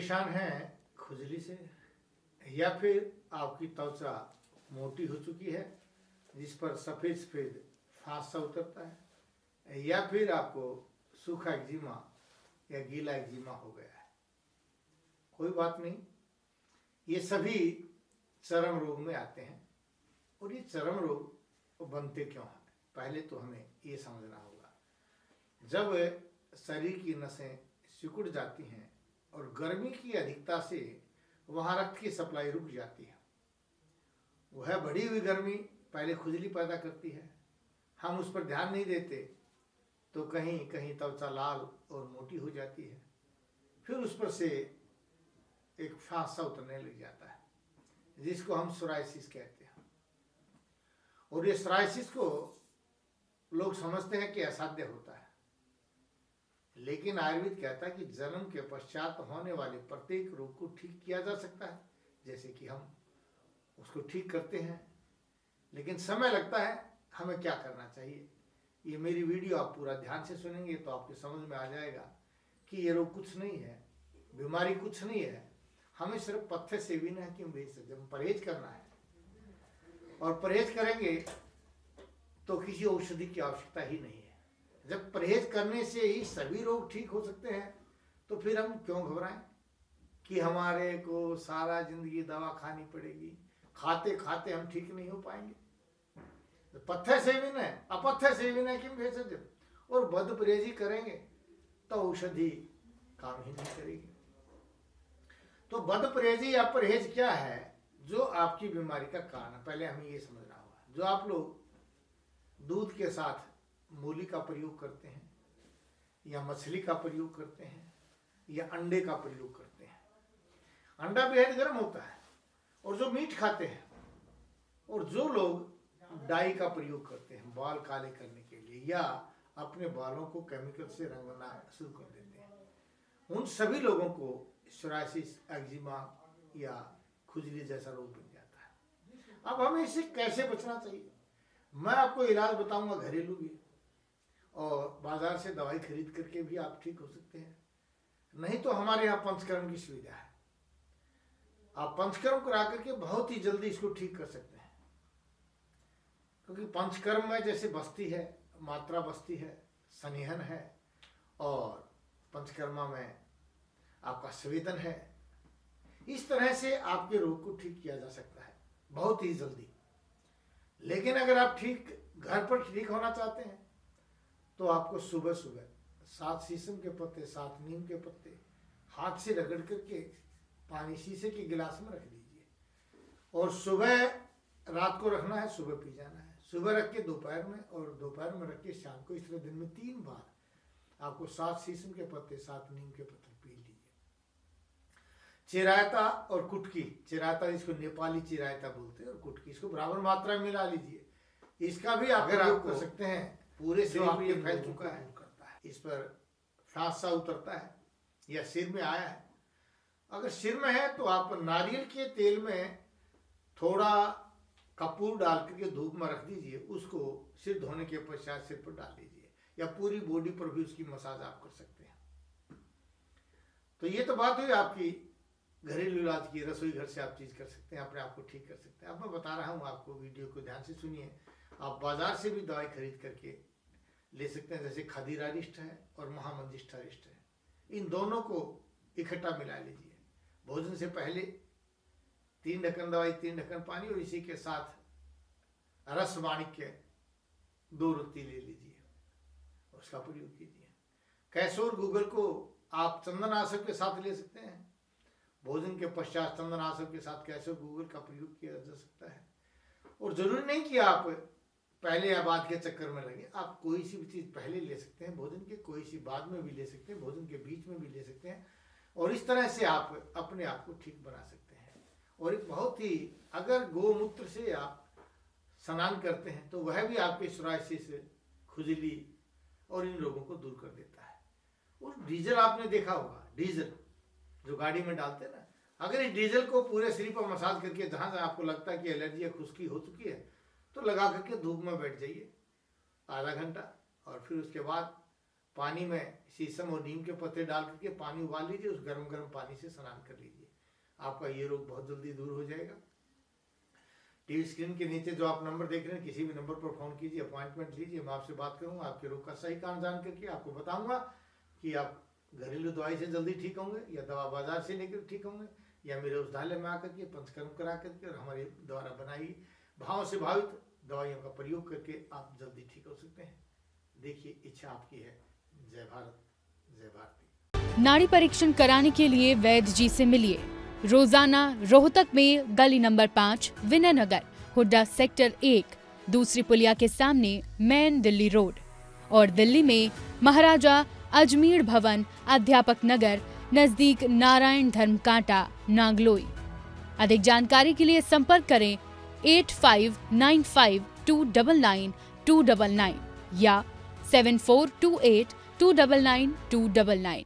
परेशान हैं खुजली से, या फिर आपकी त्वचा मोटी हो चुकी है जिस पर सफ़ेद सफ़ेद फांस सा उतरता है, या फिर आपको सूखा एक्जिमा या गीला एक्जिमा हो गया है, कोई बात नहीं, ये सभी चर्म रोग में आते हैं। और ये चर्म रोग बनते क्यों हैं, पहले तो हमें ये समझना होगा। जब शरीर की नसें सिकुड़ जाती हैं और गर्मी की अधिकता से वहाँ रक्त की सप्लाई रुक जाती है, वह बढ़ी हुई गर्मी पहले खुजली पैदा करती है, हम उस पर ध्यान नहीं देते तो कहीं कहीं त्वचा लाल और मोटी हो जाती है, फिर उस पर से एक फांस सा उतरने लग जाता है जिसको हम सोराइसिस कहते हैं। और ये सोराइसिस को लोग समझते हैं कि असाध्य होता है, लेकिन आयुर्वेद कहता है कि जन्म के पश्चात होने वाले प्रत्येक रोग को ठीक किया जा सकता है, जैसे कि हम उसको ठीक करते हैं, लेकिन समय लगता है। हमें क्या करना चाहिए, ये मेरी वीडियो आप पूरा ध्यान से सुनेंगे तो आपको समझ में आ जाएगा कि ये रोग कुछ नहीं है, बीमारी कुछ नहीं है, हमें सिर्फ पथ्य सेवन है कि हम परहेज करना है। और परहेज करेंगे तो किसी औषधि की आवश्यकता ही नहीं है। जब परहेज करने से ही सभी रोग ठीक हो सकते हैं तो फिर हम क्यों घबराएं कि हमारे को सारा जिंदगी दवा खानी पड़ेगी, खाते खाते हम ठीक नहीं हो पाएंगे। पथ्य सेवन है, अपथ्य सेवन है किम भेषज, और बद परहेजी करेंगे तो औषधि काम ही नहीं करेगी। तो बद परहेजी या परहेज क्या है जो आपकी बीमारी का कारण है, पहले हमें ये समझना होगा। जो आप लोग दूध के साथ मूली का प्रयोग करते हैं, या मछली का प्रयोग करते हैं, या अंडे का प्रयोग करते हैं, अंडा बेहद गर्म होता है। और जो मीट खाते हैं, और जो लोग डाई का प्रयोग करते हैं बाल काले करने के लिए, या अपने बालों को केमिकल से रंगना शुरू कर देते हैं, उन सभी लोगों को सोराइसिस, एक्जिमा या खुजली जैसा रोग बन जाता है। अब हमें इससे कैसे बचना चाहिए, मैं आपको इलाज बताऊंगा घरेलू भी, और बाजार से दवाई खरीद करके भी आप ठीक हो सकते हैं। नहीं तो हमारे यहाँ पंचकर्म की सुविधा है, आप पंचकर्म करा करके बहुत ही जल्दी इसको ठीक कर सकते हैं। क्योंकि पंचकर्म में जैसे बस्ती है, मात्रा बस्ती है, सनिहन है, और पंचकर्मा में आपका संवेदन है, इस तरह से आपके रोग को ठीक किया जा सकता है बहुत ही जल्दी। लेकिन अगर आप ठीक घर पर ठीक होना चाहते हैं तो आपको सुबह सुबह 7 शीशम के पत्ते, 7 नीम के पत्ते हाथ से रगड़ करके पानी शीशे के गिलास में रख दीजिए, और सुबह रात को रखना है, सुबह पी जाना है, सुबह रख के दोपहर में, और दोपहर में रख के शाम को। इस तरह दिन में 3 बार आपको 7 शीशम के पत्ते, 7 नीम के पत्ते पी लीजिए। चिरायता और कुटकी, चिरायता जिसको नेपाली चिरायता बोलते हैं, और कुटकी, इसको बराबर मात्रा में मिला लीजिए। इसका भी आप प्रयोग कर सकते हैं, पूरे शरीर में ये फैल चुका है, करता है, इस पर फांस सा उतरता है, या सिर में आया है। अगर सिर में है तो आप नारियल के तेल में थोड़ा कपूर डाल करके धूप में रख दीजिए, उसको सिर धोने के पश्चात सिर पर डाल लीजिए, या पूरी बॉडी पर भी उसकी मसाज आप कर सकते हैं। तो ये तो बात हुई आपकी घरेलू इलाज की, रसोई घर से आप चीज कर सकते हैं, अपने आप को ठीक कर सकते हैं। अब मैं बता रहा हूँ आपको, वीडियो को ध्यान से सुनिए। आप बाजार से भी दवाई खरीद करके ले सकते हैं, जैसे खदीरारिष्ट है और महामंजिष्ठारिष्ट है, इन दोनों को इकट्ठा मिला लीजिए। भोजन से पहले 3 ढक्कन दवाई, 3 ढक्कन पानी, और इसी के साथ रस माणिक्य 2 रत्ती ले लीजिए, उसका प्रयोग कीजिए। कैसोर गूगल को आप चंदनाशक के साथ ले सकते हैं, भोजन के पश्चात चंदनाशक के साथ कैसोर गूगल का प्रयोग किया जा सकता है। और जरूरी नहीं कि आप पहले या बाद के चक्कर में लगे, आप कोई सी भी चीज पहले ले सकते हैं भोजन के, कोई सी बाद में भी ले सकते हैं, भोजन के बीच में भी ले सकते हैं, और इस तरह से आप अपने आप को ठीक बना सकते हैं। और एक बहुत ही, अगर गोमूत्र से आप स्नान करते हैं तो वह भी आपके सोराइसिस, खुजली और इन रोगों को दूर कर देता है। और डीजल आपने देखा होगा, डीजल जो गाड़ी में डालते हैं ना, अगर इस डीजल को पूरे शरीर पर मसाज करके जहाँ जहाँ आपको लगता है कि एलर्जी या खुश्की हो चुकी है, तो लगा करके धूप में बैठ जाइए आधा घंटा, और फिर उसके बाद पानी में शीशम और नीम के पत्ते डाल करके पानी उबाल लीजिए, उस गर्म गर्म पानी से स्नान कर लीजिए, आपका ये रोग बहुत जल्दी दूर हो जाएगा। टीवी स्क्रीन के नीचे जो आप नंबर देख रहे हैं, किसी भी नंबर पर फोन कीजिए, अपॉइंटमेंट लीजिए, मैं आपसे बात करूंगा, आपके रोग का सही कारण जान करके आपको बताऊंगा कि आप घरेलू दवाई से जल्दी ठीक होंगे या दवा बाजार से लेकर ठीक होंगे या मेरे औषधालय में आकर के पंचकर्म करा करके और हमारे द्वारा बनाई भाव से भावित दवाइयों का प्रयोग करके आप जल्दी ठीक हो सकते हैं। देखिए, इच्छा आपकी है। जय भारत, जय भारती। नाड़ी परीक्षण कराने के लिए वैद्य जी से मिलिए रोजाना रोहतक में गली नंबर 5 विनय नगर, हुड्डा सेक्टर 1, दूसरी पुलिया के सामने मेन दिल्ली रोड, और दिल्ली में महाराजा अजमेर भवन अध्यापक नगर नजदीक नारायण धर्म कांटा नागलोई। अधिक जानकारी के लिए संपर्क करें 8595299299 या 7428299299।